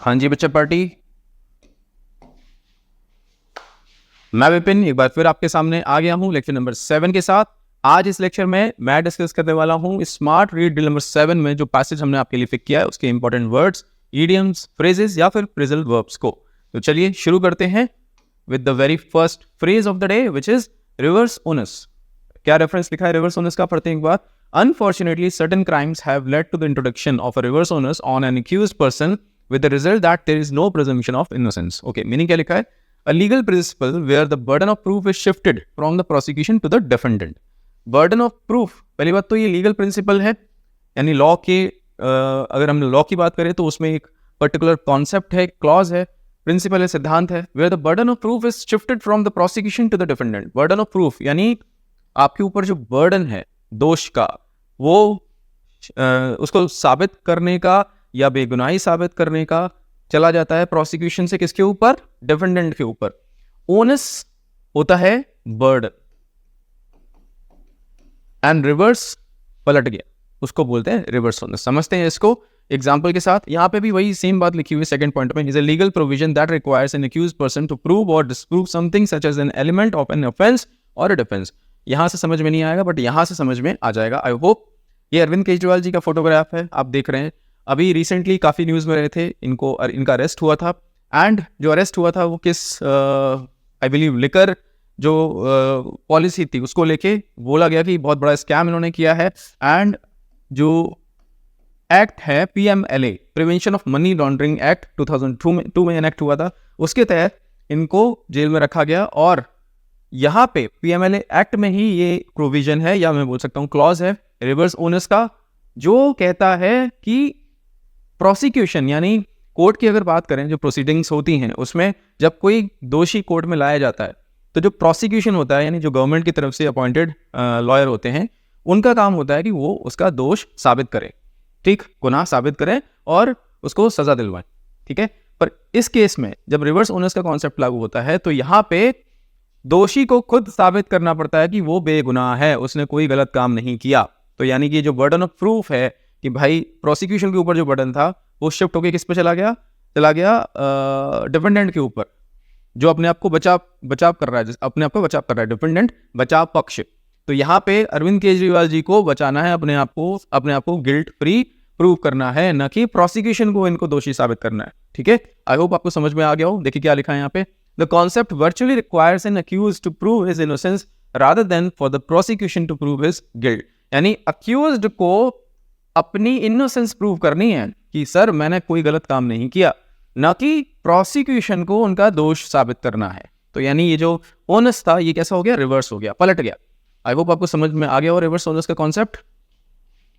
हाँ जी बच्चा पार्टी, मैं विपिन एक बार फिर आपके सामने आ गया हूँ लेक्चर नंबर 7 के साथ। आज इस लेक्चर में मैं डिस्कस करने वाला हूँ स्मार्ट रीड ड्रिल नंबर 7 में जो पैसेज हमने आपके लिए पिक किया है उसके इंपॉर्टेंट वर्ड्स, इडियम्स, फ्रेजेस या फिर फ्रेजल वर्ब्स को। तो चलिए शुरू करते हैं with the very first phrase of the day which is reverse onus. क्या रेफरेंस लिखा है रिवर्स ओनस का, पढ़ते हैं एक बार। Unfortunately, certain crimes have led to the introduction of a reverse onus on an accused person with the result that there is no presumption of innocence. Okay, meaning क्या लिखा है? A legal principle where the burden of proof is shifted from the prosecution to the defendant. Burden of proof, पहली बात तो ये legal principle है, यानी law के अगर हम लॉ की बात करें तो उसमें एक पर्टिकुलर कॉन्सेप्ट है, क्लॉज है, प्रिंसिपल है, सिद्धांत है, where the burden of proof is shifted from the prosecution to the defendant. Burden of proof यानी आपके ऊपर जो बर्डन है दोष का, वो उसको साबित करने का या बेगुनाही साबित करने का चला जाता है प्रोसिक्यूशन से किसके ऊपर? डिफेंडेंट के ऊपर। ओनस होता है बर्डन एंड रिवर्स पलट गया, उसको बोलते हैं रिवर्स ओनस। समझते हैं इसको एग्जांपल के साथ। यहां पे भी वही सेम बात लिखी हुई सेकंड पॉइंट में, is a legal provision that requires an accused person to prove or disprove something such as an element of an offence or a defence. यहां से समझ में नहीं आएगा बट यहां से समझ में आ जाएगा, आई होप। ये अरविंद केजरीवाल जी का फोटोग्राफ है, आप देख रहे हैं। अभी रिसेंटली काफी न्यूज में रहे थे, इनका अरेस्ट हुआ था। एंड जो अरेस्ट हुआ था वो किस आई बिलीव लिकर जो पॉलिसी थी उसको लेके बोला गया कि बहुत बड़ा स्कैम इन्होंने किया है। एंड जो एक्ट है PMLA, prevention of money laundering act 2002 में एनेक्ट हुआ था, उसके तहत इनको जेल में रखा गया। और यहाँ पे PMLA एक्ट में ही ये प्रोविजन है, या मैं बोल सकता हूँ क्लॉज है रिवर्स ओनस का, जो कहता है कि प्रोसिक्यूशन यानी कोर्ट की अगर बात करें, जो प्रोसीडिंग्स होती हैं उसमें जब कोई दोषी कोर्ट में लाया जाता है तो जो प्रोसिक्यूशन होता है यानी जो गवर्नमेंट की तरफ से अपॉइंटेड लॉयर होते हैं, उनका काम होता है कि वो उसका दोष साबित करें, ठीक, गुनाह साबित करें और उसको सजा दिलवाएं, ठीक है। पर इस केस में जब रिवर्स ओनस का कॉन्सेप्ट लागू होता है तो यहाँ पे दोषी को खुद साबित करना पड़ता है कि वो बेगुनाह है, उसने कोई गलत काम नहीं किया। तो यानी कि जो बर्डन ऑफ प्रूफ है कि भाई प्रोसिक्यूशन के ऊपर जो बर्डन था वो शिफ्ट होकर किस पे चला गया डिफेंडेंट के ऊपर, जो अपने आप को बचाव कर रहा है, अपने आप को बचाव कर रहा है, डिफेंडेंट बचाव पक्ष। तो यहाँ पे अरविंद केजरीवाल जी को बचाना है, अपने आप को गिल्ट फ्री प्रूव करना है, न कि प्रोसिक्यूशन को इनको दोषी साबित करना है, ठीक है। आई होप आपको समझ में आ गया हो। देखिए क्या लिखा है यहाँ पे, The concept virtually requires an accused to prove his innocence rather than for the prosecution to prove his guilt. यानी accused को अपनी innocence prove करनी है कि सर मैंने कोई गलत काम नहीं किया, ना कि prosecution को उनका दोष साबित करना है। तो यानी ये जो onus था ये कैसा हो गया? रिवर्स हो गया, पलट गया। आई होप आपको समझ में आ गया हो रिवर्स onus का कॉन्सेप्ट।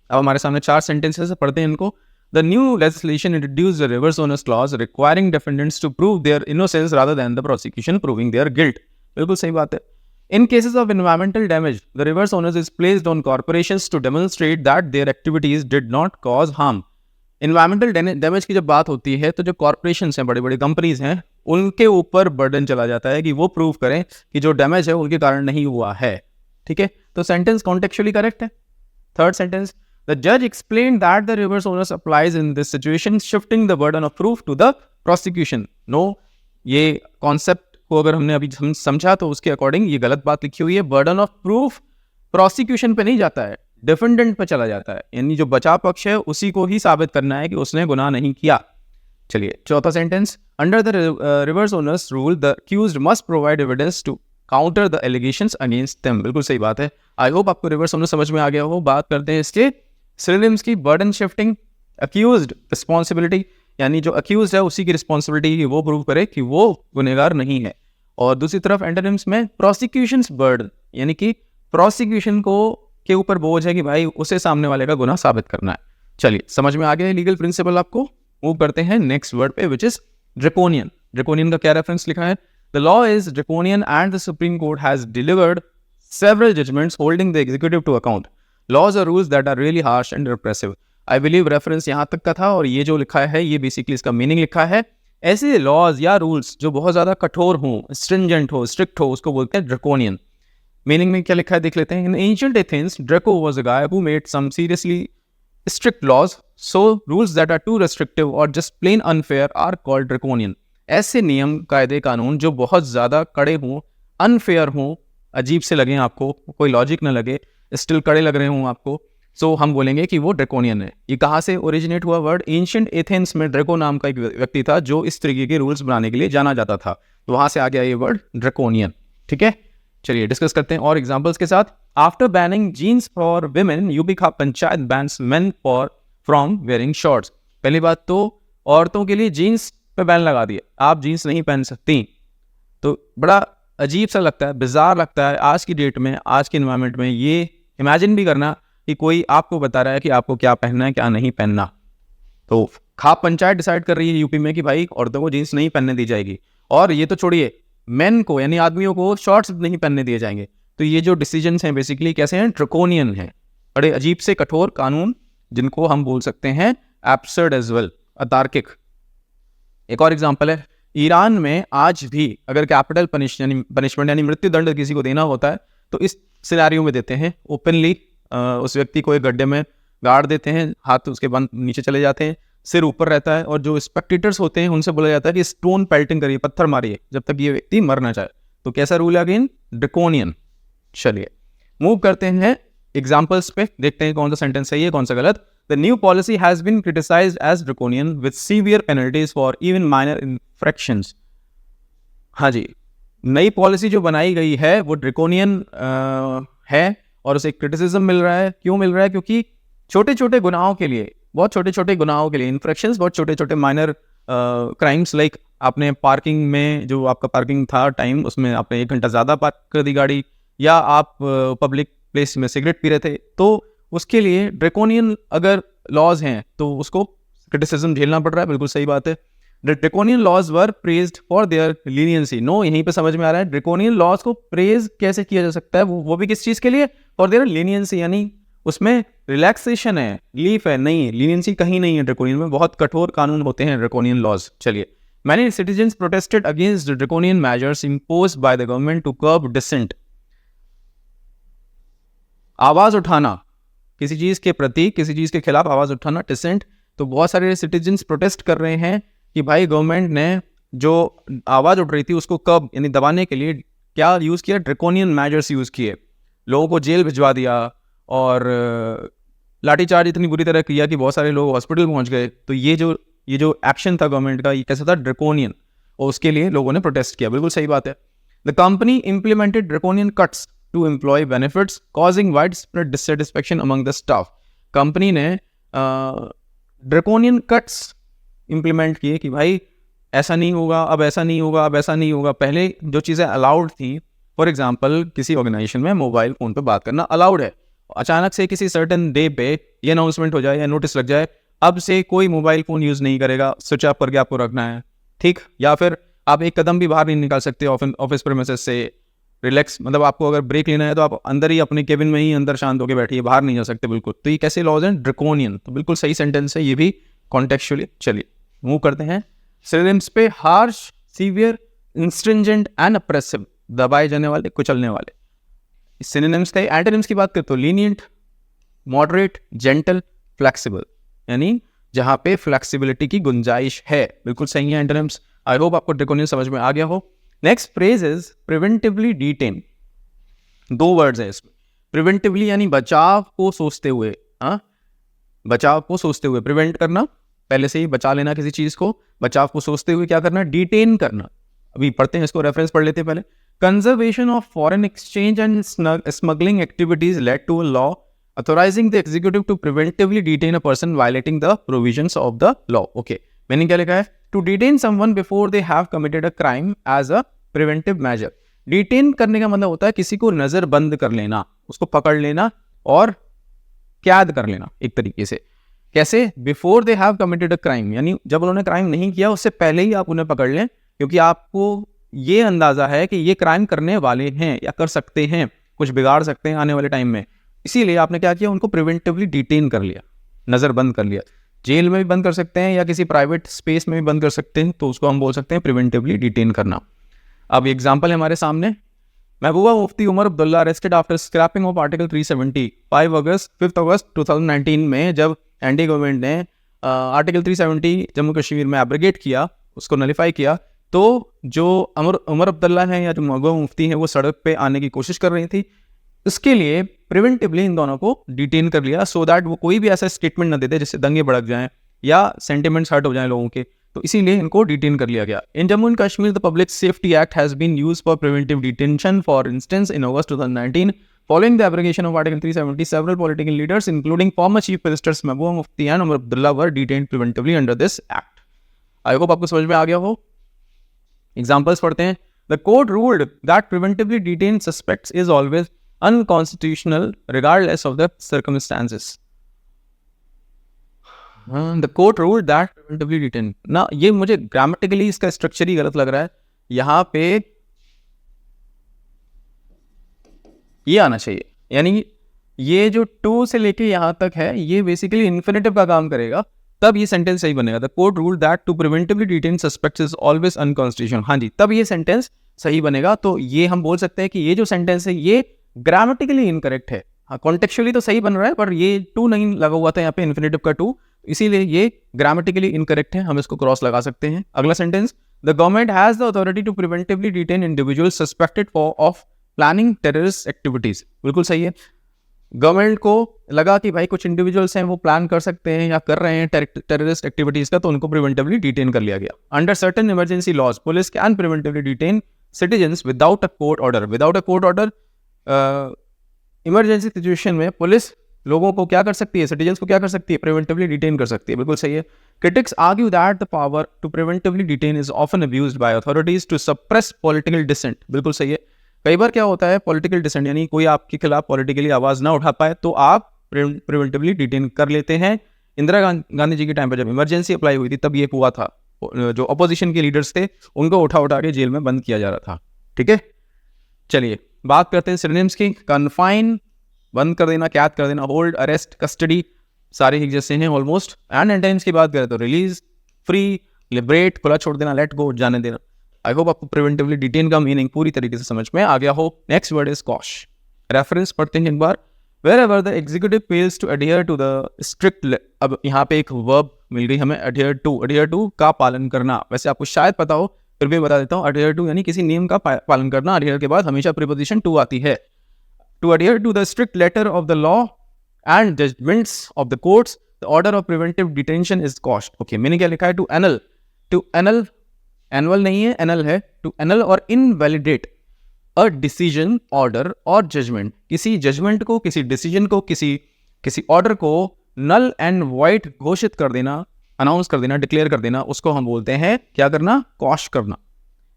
अब हमारे सामने 4 सेंटेंसेस पढ़ते हैं इनको। The new legislation introduced a reverse onus clause requiring defendants to prove their innocence rather than the prosecution proving their guilt. बिल्कुल सही बात है। In cases of environmental damage, the reverse onus is placed on corporations to demonstrate that their activities did not cause harm. Environmental damage की जब बात होती है तो जो corporations हैं, बड़ी बड़ी कंपनीज हैं, उनके ऊपर बर्डन चला जाता है कि वो प्रूव करें कि जो डैमेज है उनके कारण नहीं हुआ है, ठीक है। तो सेंटेंस कॉन्टेक्चुअली करेक्ट है। Third sentence, The judge explained that the reverse onus applies in this situation, shifting the burden of proof to the prosecution. No, ये कॉन्सेप्ट को अगर हमने अभी समझा तो उसके अकॉर्डिंग ये गलत बात लिखी हुई है। बर्डन ऑफ प्रूफ प्रोसिक्यूशन पे नहीं जाता है, डिफेंडेंट पे चला जाता है, यानी जो बचाव पक्ष है उसी को ही साबित करना है कि उसने गुनाह नहीं किया। चलिए चौथा sentence, under the reverse onus rule the accused must provide evidence to counter the allegations against them. बिल्कुल सही बात है। आई होप आपको रिवर्स ओनस समझ में आ गया हो। बात करते हैं इसके सिनोनिम्स की। बर्डन शिफ्टिंग, अक्यूज्ड रिस्पॉन्सिबिलिटी, यानी जो अक्यूज्ड है उसी की रिस्पॉन्सिबिलिटी वो प्रूव करे कि वो गुनहगार नहीं है। और दूसरी तरफ एंटोनिम्स में प्रोसिक्यूशंस बर्डन, यानी कि प्रोसिक्यूशन को के ऊपर बोझ है कि भाई उसे सामने वाले का गुनाह साबित करना है। चलिए समझ में आ गया लीगल प्रिंसिपल आपको। मूव करते हैं नेक्स्ट वर्ड पे विच इज ड्रैकोनियन। ड्रैकोनियन का क्या रेफरेंस लिखा है? The law is draconian and the supreme court has delivered several judgments holding the executive to account. Laws are rules that are really harsh and repressive. I believe reference यहाँ तक का था और ये जो लिखा है ये बेसिकली इसका मीनिंग लिखा है। ऐसे लॉज या रूल्स जो बहुत ज़्यादा कठोर हों, स्ट्रिंजेंट हो, स्ट्रिक्ट हो, उसको बोलते हैं ड्रैकोनियन। मीनिंग में क्या लिखा है देख लेते हैं। In ancient Athens Draco was a guy who made some seriously strict laws, so rules that are too restrictive or just plain unfair are called draconian. ऐसे नियम कायदे कानून जो बहुत ज़्यादा कड़े हों, अनफेयर हों, अजीब से लगें आपको, कोई लॉजिक ना लगे, स्टिल कड़े लग रहे हों आपको, सो हम बोलेंगे कि वो ड्रेकोनियन है. ये कहाँ से ओरिजिनेट हुआ वर्ड? एंशिएंट एथेंस में ड्रेको नाम का एक व्यक्ति था जो इस तरीके के रूल्स बनाने के लिए जाना जाता था, तो वहाँ से आ गया ये वर्ड ड्रेकोनियन. ठीक है, चलिए डिस्कस करते हैं और एग्जांपल्स के साथ. After banning jeans for women, UP का panchayat bans men for from wearing shorts. पहली बात तो औरतों के लिए जीन्स पे बैन लगा दिया, आप जीन्स नहीं पहन सकती. तो बड़ा अजीब सा लगता है, बिजार लगता है आज की डेट में, आज के इन्वायरमेंट में ये इमेजिन भी करना कि कोई आपको बता रहा है कि आपको क्या पहनना है क्या नहीं पहनना. तो खाप पंचायत डिसाइड कर रही है यूपी में कि भाई औरतों को जीन्स नहीं पहनने दी जाएगी, और ये तो छोड़िए मेन को यानी आदमियों को शॉर्ट्स नहीं पहनने दिए जाएंगे. तो ये जो डिसीजंस हैं बेसिकली कैसे हैं? ड्रैकोनियन हैं, बड़े अजीब से कठोर कानून जिनको हम बोल सकते हैं एब्सर्ड एज वेल, अतार्किक. एक और एग्जांपल है, ईरान में आज भी अगर कैपिटल पनिशमेंट यानी मृत्यु दंड किसी को देना होता है तो इस सिनेरियो में देते हैं. ओपनली उस व्यक्ति को एक गड्ढे में गाड़ देते हैं, हाथ उसके बंद नीचे चले जाते हैं, सिर ऊपर रहता है, और जो स्पेक्टेटर्स होते हैं उनसे बोला जाता है कि स्टोन पेल्टिंग करिए, पत्थर मारिए जब तक ये व्यक्ति मर ना जाए. तो कैसा रूल है? Again draconian. चलिए मूव करते हैं एग्जांपल्स पे, देखते हैं कौन सा सेंटेंस सही है कौन सा गलत. The new policy has been criticised as draconian with severe penalties for even minor infractions. हाँ जी, नई पॉलिसी जो बनाई गई है वो ड्रैकोनियन है और उसे क्रिटिसिज्म मिल रहा है. क्यों मिल रहा है? क्योंकि छोटे छोटे गुनाहों के लिए, बहुत छोटे छोटे गुनाहों के लिए, इन्फ्रैक्शंस, बहुत छोटे छोटे माइनर क्राइम्स, लाइक आपने पार्किंग में जो आपका पार्किंग था टाइम, उसमें आपने 1 घंटा ज़्यादा पार्क कर दी गाड़ी, या आप पब्लिक प्लेस में सिगरेट पी रहे थे, तो उसके लिए ड्रैकोनियन अगर लॉज हैं तो उसको क्रिटिसिज्म झेलना पड़ रहा है. बिल्कुल सही बात है. Draconian laws were praised for their leniency. No, यहीं पे समझ में आ रहा है ड्रैकोनियन लॉज को प्रेज कैसे किया जा सकता है, वो भी किस चीज़ के लिए? फॉर देयर लीनियंसी, यानी उसमें रिलैक्सेशन है, लीफ है, नहीं लीनियंसी कहीं नहीं है. ड्रैकोनियन में बहुत कठोर कानून होते हैं ड्रैकोनियन लॉज. चलिए, many citizens protested against the draconian measures imposed by the government to curb dissent. आवाज उठाना, किसी चीज के प्रति, किसी चीज के खिलाफ आवाज उठाना, डिसेंट. तो बहुत सारे सिटीजन्स प्रोटेस्ट कर रहे हैं कि भाई गवर्नमेंट ने जो आवाज उठ रही थी उसको कर्ब यानी दबाने के लिए क्या यूज किया? ड्रैकोनियन मेजर्स यूज किए, लोगों को जेल भिजवा दिया और लाठीचार्ज इतनी बुरी तरह किया कि बहुत सारे लोग हॉस्पिटल पहुंच गए. तो ये जो एक्शन था गवर्नमेंट का, ये कैसा था? ड्रैकोनियन, और उसके लिए लोगों ने प्रोटेस्ट किया. बिल्कुल सही बात है. The company implemented draconian cuts to employ benefits causing widespread dissatisfaction among the staff. Company ने ड्रैकोनियन कट्स इंप्लीमेंट किए कि भाई ऐसा नहीं होगा, अब ऐसा नहीं होगा, अब ऐसा नहीं होगा. पहले जो चीज़ें अलाउड थी, फॉर एग्जांपल किसी ऑर्गेनाइजेशन में मोबाइल फ़ोन पे बात करना अलाउड है, अचानक से किसी सर्टेन डे पे ये अनाउंसमेंट हो जाए या नोटिस लग जाए, अब से कोई मोबाइल फ़ोन यूज़ नहीं करेगा, स्विच ऑफ करके आपको रखना है, ठीक. या फिर आप एक कदम भी बाहर नहीं निकाल सकते ऑफिस प्रेमिसेस से. रिलैक्स, मतलब आपको अगर ब्रेक लेना है तो आप अंदर ही अपने केबिन में ही अंदर शांत होकर बैठिए, बाहर नहीं जा सकते बिल्कुल. तो ये कैसे लॉज हैं? ड्रैकोनियन. तो बिल्कुल सही सेंटेंस है ये भी कॉन्टेक्चुअली. चलिए मूव करते हैं सिनोनिम्स पे. हार्श, सीवियर, इंस्ट्रिंजेंट एंड अप्रेसिव, दबाए जाने वाले, कुचलने वाले. सिनोनिम्स का एंटोनिम्स की बात करें तो लीनियंट, मॉडरेट, जेंटल, फ्लेक्सिबल, यानी जहां पे फ्लेक्सिबिलिटी की गुंजाइश है. बिल्कुल सही है एंटोनिम्स. आई होप आपको ड्रैकोनियन समझ में आ गया हो. Next phrase is preventively detain. 2 words है इसमें. प्रिवेंटिवली यानी बचाव को सोचते हुए, बचाव को सोचते हुए, प्रिवेंट करना, पहले से ही बचा लेना किसी चीज को, बचाव को सोचते हुए क्या करना? डिटेन करना. अभी पढ़ते हैं इसको, रेफरेंस पढ़ लेते हैं पहले. Conservation of foreign exchange and smuggling activities led to a law authorizing the executive to preventively detain a person violating the provisions of the law. Okay, मैंने क्या लिखा है? To detain someone before they have committed a crime as a preventive measure. Detain करने का मतलब होता है किसी को नजर बंद कर लेना, उसको पकड़ लेना और कैद कर लेना एक तरीके से. कैसे? Before they have committed a crime, यानी जब उन्होंने क्राइम नहीं किया उससे पहले ही आप उन्हें पकड़ लें, क्योंकि आपको ये अंदाजा है कि ये क्राइम करने वाले हैं या कर सकते हैं, कुछ बिगाड़ सकते हैं आने वाले टाइम में. इसीलिए आपने क्या किया? उनको प्रिवेंटिवली डिटेन कर लिया, नज़र बंद कर लिया. जेल में भी बंद कर सकते हैं या किसी प्राइवेट स्पेस में भी बंद कर सकते हैं, तो उसको हम बोल सकते हैं प्रिवेंटिवली डिटेन करना. अब एग्जांपल है हमारे सामने. Mehbooba Mufti Omar Abdullah arrested after scrapping of article 370 5 अगस्त 2019 में, जब एनडीए गवर्नमेंट ने आर्टिकल 370 जम्मू कश्मीर में एब्रोगेट किया, उसको नलीफाई किया, तो जो उमर अब्दुल्ला हैं या जो महबूबा मुफ्ती हैं वो सड़क पे आने की कोशिश कर रही थी। इसके लिए प्रिवेंटिवली इन दोनों को डिटेन कर लिया, सो दैट वो कोई भी ऐसा स्टेटमेंट ना देते जिससे दंगे भड़क जाएं या सेंटिमेंट्स हर्ट हो जाएं लोगों के, तो इसीलिए इनको डिटेन कर लिया गया। In Jammu and Kashmir the public safety act has been used for preventive detention. For instance, in August 2019 following the abrogation of Article 370, several political leaders, including former Chief Ministers Mahbooba Mufti and Umar Abdullah, were detained preventively under this act. I hope आपको समझ में आ गया हो। Examples पढ़ते हैं। The court ruled that preventively detained suspects is always unconstitutional regardless of the circumstances. The court ruled that preventively detained, ना ये मुझे ग्रामेटिकली इसका स्ट्रक्चर ही गलत लग रहा है। यहाँ पे ये आना चाहिए, यानी ये जो टू से लेके यहाँ तक है ये बेसिकली इन्फिनेटिव का काम करेगा, तब ये सेंटेंस सही बनेगा। The court rule that to preventively detain suspects is always unconstitutional. हाँ जी, तब ये सेंटेंस सही बनेगा। तो ये हम बोल सकते हैं कि ये जो सेंटेंस है ये ग्रामेटिकली इनकरेक्ट है। हाँ, कॉन्टेक्चुअली तो सही बन रहा है, पर ये टू नहीं लगा हुआ था यहाँ पे, इन्फिनेटिव का टू, इसीलिए ये ग्रामेटिकली इनकरेक्ट है, हम इसको क्रॉस लगा सकते हैं। अगला sentence, the government has the authority to preventively detain individual suspected of planning terrorist activities. बिल्कुल सही है। गवर्नमेंट को लगा कि भाई कुछ इंडिविजुअल्स हैं वो प्लान कर सकते हैं या कर रहे हैं टेररिस्ट एक्टिविटीज का, तो उनको प्रिवेंटिवली डिटेन कर लिया गया। Under certain emergency laws police can preventively detain citizens without a court order. Without a court order emergency situation में पुलिस लोगों को क्या कर सकती है, सिटीजन्स को क्या कर सकती है, प्रिवेंटिवली डिटेन कर सकती है। बिल्कुल सही है। Critics argue that the power to preventively detain is often abused by authorities to suppress political dissent. बिल्कुल सही है। कई बार क्या होता है, पॉलिटिकल डिसेंट यानी कोई आपके खिलाफ पॉलिटिकली आवाज ना उठा पाए तो आप प्रिवेंटिवली डिटेन कर लेते हैं। इंदिरा गांधी जी के टाइम पर जब इमरजेंसी अप्लाई हुई थी तब ये हुआ था। जो अपोजिशन के लीडर्स थे उनको उठा उठा के जेल में बंद किया जा रहा था। ठीक है, चलिए बात करते हैं सिनोनिम्स की। कन्फाइन, बंद कर देना, कैद कर देना, होल्ड, अरेस्ट, कस्टडी, सारे एक जैसे हैं ऑलमोस्ट। एंड एंटेनिम्स की बात करें तो रिलीज, फ्री, लिबरेट, खुला छोड़ देना, लेट गो, जाने देना। आई होप आपको प्रिवेंटिवली डिटेन का मीनिंग पूरी तरीके से समझ में आ गया हो। Next word is cosh. Reference पढ़ते हैं एक बार। Wherever the executive fails to adhere to the strict, अब यहाँ पे एक वर्ब मिल गई हमें, adhere to का पालन करना। वैसे आपको शायद पता हो, फिर भी बता देता हूँ। adhere to यानी किसी नियम का पालन करना। adhere के बाद हमेशा प्रीपोजिशन to आती है। To adhere to the strict letter of the law and judgments of the courts, the order of preventive detention is quashed. Okay, मैंने क्या लिखा है? To annul, to annul, annual नहीं है, annul है। To annul और invalidate अ डिसीजन, ऑर्डर और judgement, किसी जजमेंट को, किसी डिसीजन को, किसी ऑर्डर को नल एंड वॉइड घोषित कर देना, अनाउंस कर देना, डिक्लेयर कर देना, उसको हम बोलते हैं क्या करना? कॉश करना।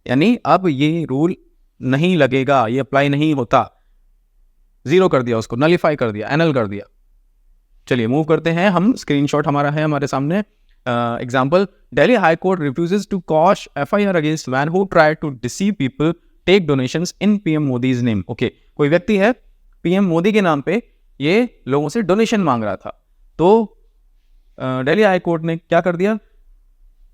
यानी अब ये रूल नहीं लगेगा, ये अप्लाई नहीं होता, जीरो कर दिया उसको, नलीफाई कर दिया, एनल कर दिया। चलिए मूव करते हैं हम। स्क्रीनशॉट हमारा है हमारे सामने। Example, Delhi high court refuses to quash FIR against man who tried to deceive people take donations in PM Modi's नेम। ओके, कोई व्यक्ति है PM मोदी के नाम पे ये लोगों से डोनेशन मांग रहा था, तो दिल्ली हाई कोर्ट ने क्या कर दिया?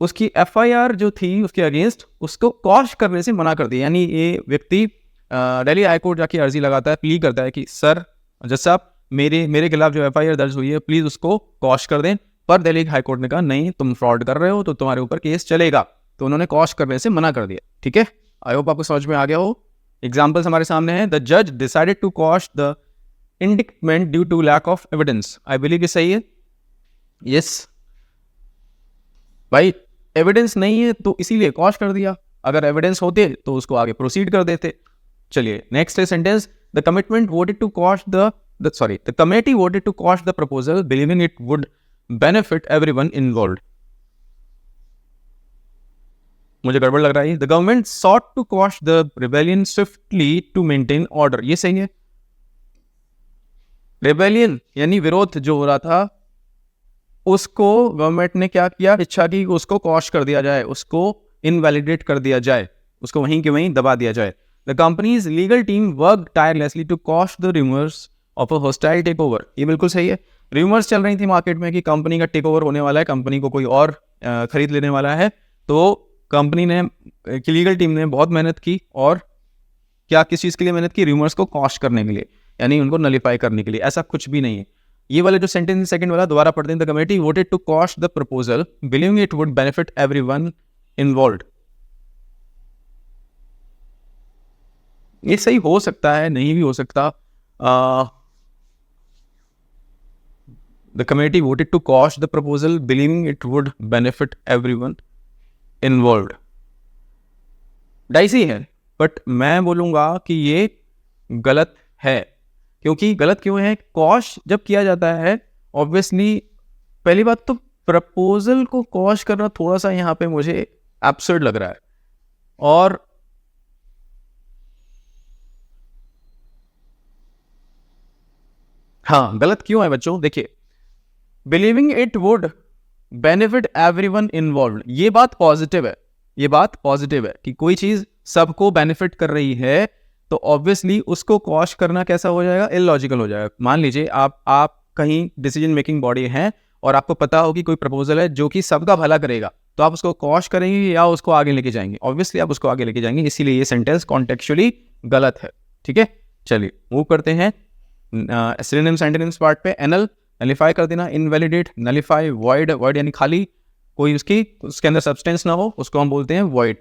उसकी FIR जो थी उसके अगेंस्ट, उसको कॉश करने से मना कर दिया। यानी ये व्यक्ति दिल्ली हाई कोर्ट जाके अर्जी लगाता है, प्ली करता है कि सर जज साहब मेरे खिलाफ जो FIR दर्ज हुई है प्लीज उसको कॉश कर दें। पर दिल्ली हाई कोर्ट ने कहा नहीं, तुम फ्रॉड कर रहे हो तो तुम्हारे ऊपर केस चलेगा, तो उन्होंने कॉश करने से मना कर दिया। ठीक है, आई होप आपको समझ में आ गया हो। एग्जाम्पल्स हमारे सामने हैं। द जज decided to quash the indictment due to lack of evidence. I believe ये सही है। यस भाई, एविडेंस नहीं है तो इसीलिए कॉश कर दिया, अगर एविडेंस होते तो उसको आगे प्रोसीड कर देते। चलिए next sentence, the commitment voted to quash the committee voted to quash the proposal believing it would benefit everyone involved. मुझे गड़बड़ लग रहा है। The government sought to quash the rebellion swiftly to maintain order. ये सही है। Rebellion यानी विरोध जो हो रहा था उसको गवर्नमेंट ने क्या किया? इच्छा की उसको क्वॉश कर दिया जाए, उसको इनवैलिडेट कर दिया जाए, उसको वहीं के वहीं दबा दिया जाए। The company's legal team work tirelessly to quash the rumours of a hostile takeover. ये बिल्कुल सही है। रूमर्स चल रही थी मार्केट में कि कंपनी का टेक ओवर होने वाला है, कंपनी को कोई और खरीद लेने वाला है, तो कंपनी ने की लीगल टीम ने बहुत मेहनत की। और क्या, किस चीज़ के लिए मेहनत की? रूमर्स को कॉश करने के लिए, यानी उनको नलीफाई करने के लिए। ऐसा कुछ भी नहीं है। ये वाला जो सेंटेंस सेकंड वाला दोबारा पढ़ते हैं, the committee voted to quash the proposal believing it would benefit everyone involved. ये सही हो सकता है, नहीं भी हो सकता। The committee voted to quash the proposal believing it would benefit everyone involved, dicey है, बट मैं बोलूंगा कि ये गलत है। क्योंकि गलत क्यों है? कॉश जब किया जाता है, ऑब्वियसली पहली बात तो प्रपोजल को कॉश करना थोड़ा सा यहाँ पे मुझे एब्सर्ड लग रहा है। और हाँ, गलत क्यों है बच्चों? देखिए, believing it would benefit everyone involved, ये बात पॉजिटिव है, ये बात पॉजिटिव है कि कोई चीज सबको बेनिफिट कर रही है, तो ऑब्वियसली उसको कॉश करना कैसा हो जाएगा? इलॉजिकल हो जाएगा। मान लीजिए आप कहीं डिसीजन मेकिंग बॉडी हैं और आपको पता हो कि कोई प्रपोजल है जो कि सबका भला करेगा, तो आप उसको कॉश करेंगे या उसको आगे लेके जाएंगे? ऑब्वियसली आप उसको आगे लेके जाएंगे, इसीलिए ये सेंटेंस कॉन्टेक्चुअली गलत है। ठीक है, चलिए मूव करते हैं सिनोनिम्स एंटोनिम्स पार्ट पे। एनल नलिफाई कर देना, इनवैलिडेट, नलिफाई, वॉइड, वॉइड यानी खाली, कोई उसके अंदर सब्सटेंस ना हो, उसको हम बोलते हैं वॉइड।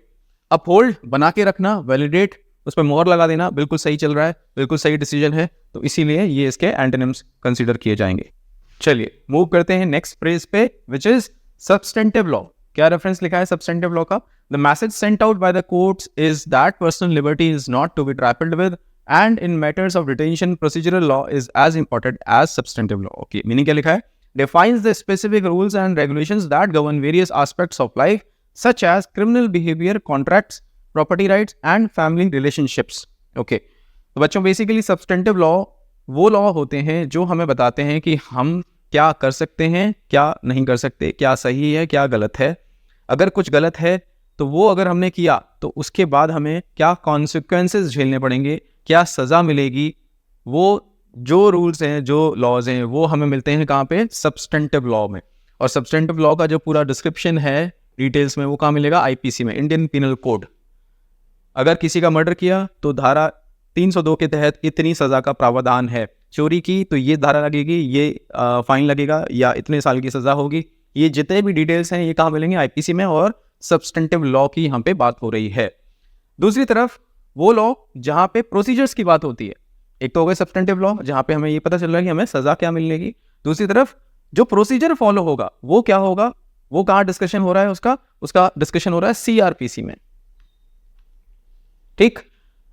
अपहोल्ड बना के रखना, वैलिडेट उस पर मोहर लगा देना, बिल्कुल सही चल रहा है, बिल्कुल सही डिसीजन है, तो इसीलिए ये इसके एंटोनिम्स कंसीडर किए जाएंगे। चलिए मूव करते हैं नेक्स्ट फ्रेज पे, विच इज सब्सटेंटिव लॉ। क्या रेफरेंस लिखा है सब्सटेंटिव लॉ का? The message sent out by the courts is that personal liberty is not to be trifled with and in matters of detention procedural law is as important as substantive law. Okay, meaning क्या लिखा है? Defines the specific rules and regulations that govern various aspects of life such as criminal behavior, contracts, property rights and family relationships. Okay, तो बच्चों basically substantive law वो law होते हैं जो हमें बताते हैं कि हम क्या कर सकते हैं, क्या नहीं कर सकते, क्या सही है, क्या गलत है। अगर कुछ गलत है तो वो अगर हमने किया तो उसके बाद हमें क्या कॉन्सिक्वेंसेस झेलने पड़ेंगे, क्या सज़ा मिलेगी, वो जो रूल्स हैं, जो लॉज हैं, वो हमें मिलते हैं कहाँ पे? सब्सटेंटिव लॉ में। और सब्सटेंटिव लॉ का जो पूरा डिस्क्रिप्शन है डिटेल्स में, वो कहाँ मिलेगा? आईपीसी में, इंडियन पिनल कोड। अगर किसी का मर्डर किया तो धारा 302 के तहत इतनी सज़ा का प्रावधान है, चोरी की तो ये धारा लगेगी, ये फाइन लगेगा या इतने साल की सज़ा होगी। ये जितने भी डिटेल्स हैं ये कहाँ मिलेंगे? आईपीसी में, और सब्सटेंटिव लॉ की यहाँ पे बात हो रही है। दूसरी तरफ वो लॉ जहां पे प्रोसीजर्स की बात होती है, एक तो हो गए सब्सटेंटिव लॉ जहां पे हमें ये पता चल रहा है कि हमें सजा क्या मिलेगी, दूसरी तरफ जो प्रोसीजर फॉलो होगा वो क्या होगा, वो कहां डिस्कशन हो रहा है? उसका डिस्कशन हो रहा है सीआरपीसी में। ठीक,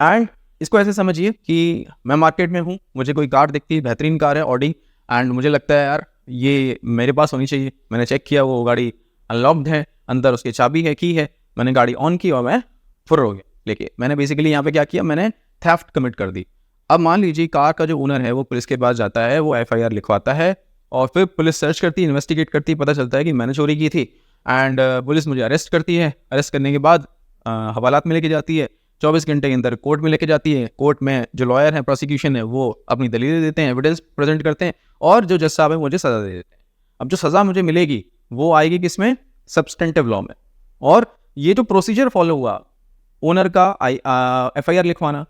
एंड इसको ऐसे समझिए कि मैं मार्केट में हूं, मुझे कोई कार दिखती है, बेहतरीन कार है ऑडी, एंड मुझे लगता है यार ये मेरे पास होनी चाहिए। मैंने चेक किया, वो गाड़ी अनलॉक्ड है, अंदर उसकी चाबी है, की है, मैंने गाड़ी ऑन की और मैं फुर्र हो गया लेके। मैंने बेसिकली यहाँ पे क्या किया? मैंने थेफ्ट कमिट कर दी। अब मान लीजिए कार का जो ओनर है वो पुलिस के पास जाता है, वो एफआईआर लिखवाता है, और फिर पुलिस सर्च करती है, इन्वेस्टिगेट करती है, पता चलता है कि मैंने चोरी की थी, एंड पुलिस मुझे अरेस्ट करती है। अरेस्ट करने के बाद हवालात में लेके जाती है, 24 घंटे के अंदर कोर्ट में लेके जाती है। कोर्ट में जो लॉयर है, प्रोसिक्यूशन है, वो अपनी दलीलें देते हैं, एविडेंस प्रेजेंट करते हैं, और जो जज साहब है मुझे सज़ा दे देते हैं। अब जो सज़ा मुझे मिलेगी वो आएगी किसमें? सब्सटेंटिव लॉ में। और ये जो प्रोसीजर फॉलो हुआ, ओनर का एफआईआर लिखवाना,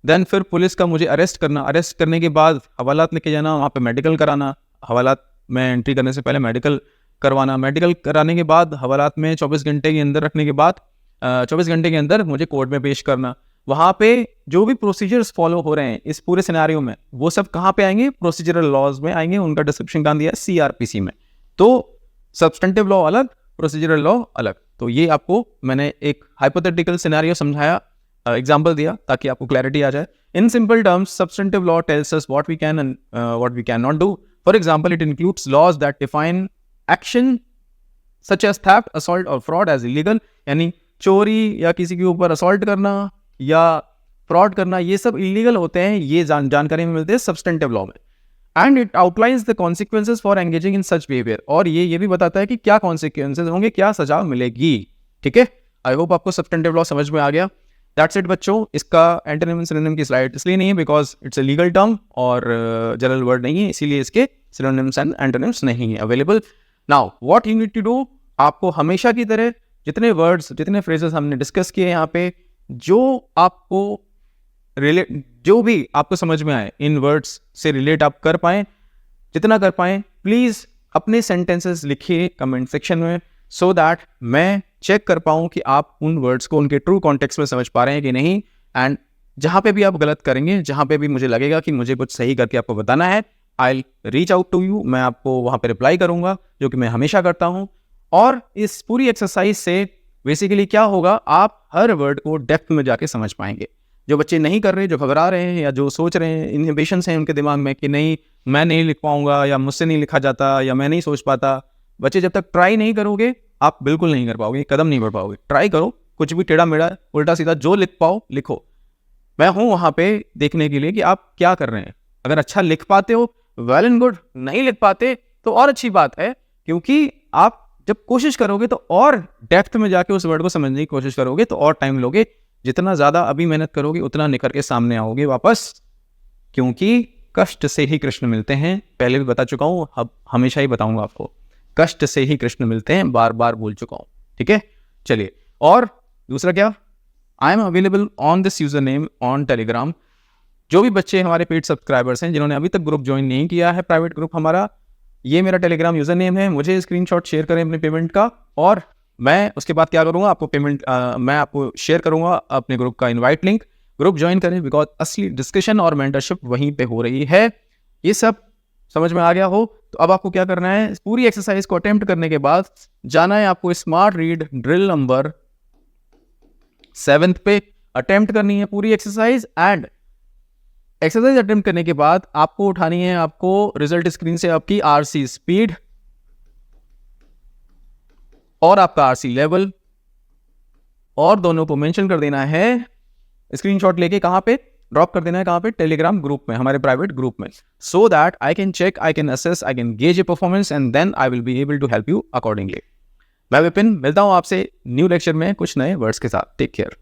देन फिर पुलिस का मुझे अरेस्ट करना, अरेस्ट करने के बाद हवालात लेके जाना, वहाँ पे मेडिकल कराना, हवालात में एंट्री करने से पहले मेडिकल करवाना, मेडिकल कराने के बाद हवालात में 24 घंटे के अंदर रखने के बाद 24 घंटे के अंदर मुझे कोर्ट में पेश करना। वहाँ पे जो भी प्रोसीजर्स फॉलो हो रहे हैं इस पूरे सिनेरियो में, वो सब कहाँ पे आएंगे? प्रोसीजरल लॉज में आएंगे। उनका डिस्क्रिप्शन कहाँ दिया है? सीआरपीसी में। तो सब्सटेंटिव लॉ अलग, प्रोसीजरल लॉ अलग। तो ये आपको मैंने एक हाइपोथेटिकल सिनेरियो समझाया, एग्जांपल दिया, ताकि आपको क्लैरिटी आ जाए। In simple terms, substantive law tells us what we can and what we can not do. For example, it includes laws that define action such as theft, assault और fraud as illegal. यानी चोरी या किसी के ऊपर assault करना या fraud करना, ये सब इलीगल होते हैं, ये जानकारी में मिलती है सब्सटेंटिव लॉ में। And it outlines the consequences for engaging in such behaviour, और ये भी बताता है कि क्या कॉन्सिक्वेंसेज होंगे, क्या सजा मिलेगी। ठीक है, आई होप आपको सब्सटेंटिव लॉ समझ में आ गया। दैट्स इट बच्चों। इसका एंटोनिम सिनोनिम की स्लाइड इसलिए नहीं है because it's a legal term और जनरल वर्ड नहीं है, इसीलिए इसके सिनोनिम्स एंड एंटोनिम्स नहीं है available. Now what you need to do, आपको हमेशा की तरह जितने वर्ड्स, जितने फ्रेजेस हमने डिस्कस किए यहाँ पे, जो भी आपको समझ में आए, इन वर्ड्स से रिलेट आप कर पाए, जितना कर पाएँ प्लीज़ अपने सेंटेंसेस लिखिए कमेंट सेक्शन में, सो दैट मैं चेक कर पाऊँ कि आप उन वर्ड्स को उनके ट्रू कॉन्टेक्स्ट में समझ पा रहे हैं कि नहीं। एंड जहाँ पे भी आप गलत करेंगे, जहाँ पे भी मुझे लगेगा कि मुझे कुछ सही करके आपको बताना है, I reach out to you, मैं आपको वहाँ पे रिप्लाई करूँगा, जो कि मैं हमेशा करता हूँ। और इस पूरी एक्सरसाइज से बेसिकली क्या होगा, आप हर वर्ड को डेप्थ में जाके समझ पाएंगे। जो बच्चे नहीं कर रहे, जो घबरा रहे हैं या जो सोच रहे हैं, इनहिबिशंस हैं उनके दिमाग में कि नहीं मैं नहीं लिख पाऊंगा या मुझसे नहीं लिखा जाता या मैं नहीं सोच पाता, बच्चे जब तक ट्राई नहीं करोगे आप बिल्कुल नहीं कर पाओगे, कदम नहीं बढ़ पाओगे। ट्राई करो, कुछ भी टेढ़ा मेढ़ा उल्टा सीधा जो लिख पाओ लिखो। मैं हूँ वहाँ पे देखने के लिए कि आप क्या कर रहे हैं। अगर अच्छा लिख पाते हो वेल एंड गुड, नहीं लिख पाते तो और अच्छी बात है, क्योंकि आप जब कोशिश करोगे तो और डेप्थ में जाके उस वर्ड को समझने की कोशिश करोगे तो और टाइम लोगे। जितना ज़्यादा अभी मेहनत करोगे उतना निखर के सामने आओगे वापस, क्योंकि कष्ट से ही कृष्ण मिलते हैं। पहले भी बता चुका हूँ, अब हमेशा ही बताऊंगा आपको, कष्ट से ही कृष्ण मिलते हैं, बार बार बोल चुका हूँ। ठीक है, चलिए। और दूसरा क्या, I am available on this user name on Telegram. जो भी बच्चे हमारे पेड सब्सक्राइबर्स हैं जिन्होंने अभी तक ग्रुप ज्वाइन नहीं किया है, प्राइवेट ग्रुप हमारा, ये मेरा टेलीग्राम यूजर नेम है। मुझे स्क्रीनशॉट शेयर करें अपने पेमेंट का, और मैं उसके बाद क्या करूंगा, आपको पेमेंट मैं आपको शेयर करूंगा अपने ग्रुप का इनवाइट लिंक। ग्रुप ज्वाइन करें, बिकॉज असली डिस्कशन और मेंटरशिप वहीं पे हो रही है। ये सब समझ में आ गया हो तो अब आपको क्या करना है, पूरी एक्सरसाइज को अटेम्प्ट करने के बाद जाना है आपको स्मार्ट रीड ड्रिल नंबर 7 पे, अटेम्प्ट करनी है पूरी एक्सरसाइज। एंड एक्सरसाइज अटेम्प्ट करने के बाद आपको उठानी है, आपको रिजल्ट स्क्रीन से आपकी आरसी स्पीड और आपका आरसी लेवल, और दोनों को मेंशन कर देना है स्क्रीनशॉट लेके। कहां पे ड्रॉप कर देना है, कहां पे, टेलीग्राम ग्रुप में, हमारे प्राइवेट ग्रुप में, so that I can check, I can assess, I can gauge a performance and then I will be able to help you accordingly. मैं विपिन मिलता हूं आपसे न्यू लेक्चर में कुछ नए वर्ड्स के साथ। Take care.